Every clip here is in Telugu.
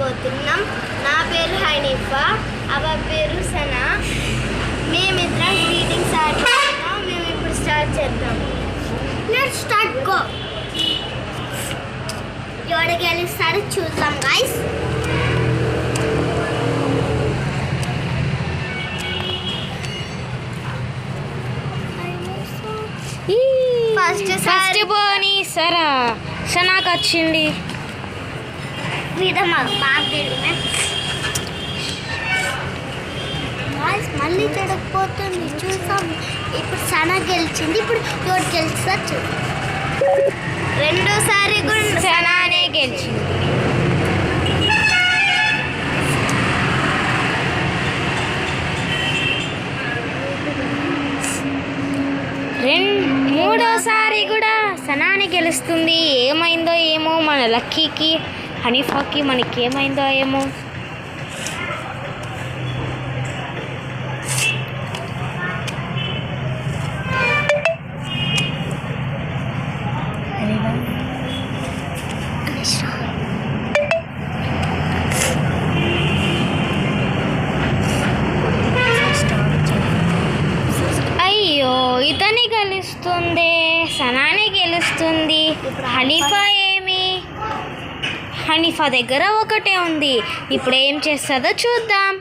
చేయబోతున్నాం. నా పేరు హనీఫా, అవ పేరు సనా. మేమిద్దరం గ్రీటింగ్స్ స్టార్ట్ చేద్దాం. మేము ఇప్పుడు స్టార్ట్ చేద్దాం. Let's start go. ఎవరు గెలుస్తారో చూద్దాం గైస్. ఫస్ట్ బోని సరా సనాకు వచ్చింది. మళ్ళీ చెడకపోతుంది చూసాం. ఇప్పుడు సనా గెలిచింది. ఇప్పుడు ఎవరు గెలుస్తా చూద్దాం. రెండోసారి కూడా సనానే గెలిచింది. మూడోసారి కూడా సనానే గెలుస్తుంది. ఏమైందో ఏమో మన లక్కీకి, హనీఫాకి మనకి ఏమైందో ఏమో. అయ్యో ఇతని గెలుస్తుంది, సనానే గెలుస్తుంది. హనీఫా ఏమి? హనీఫా దగ్గర ఒకటే ఉంది. ఇప్పుడు ఏం చేస్తుందో చూద్దాం.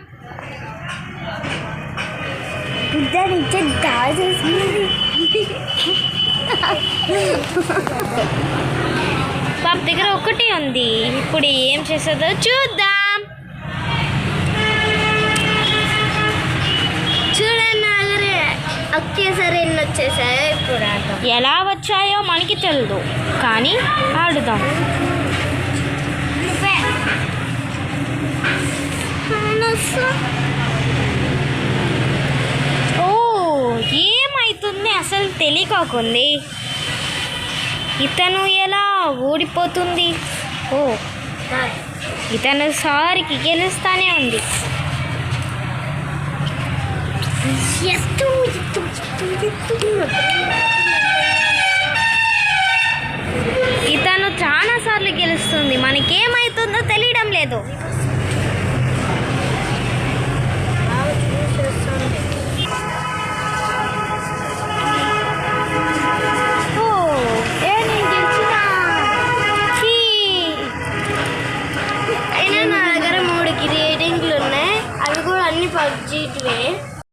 పాప దగ్గర ఒకటే ఉంది. ఇప్పుడు ఏం చేస్తుందో చూద్దాం. ఒకేసారి ఎన్ని వచ్చేసాయో ఇప్పుడు ఆడదాం. ఎలా వచ్చాయో మనకి తెలియదు, కానీ ఆడుదాం. ఓ ఏమైతుంది అసలు తెలియకుంది. ఇతను ఎలా ఓడిపోతుంది? ఓ ఇతను సారికి గెలుస్తానే ఉంది.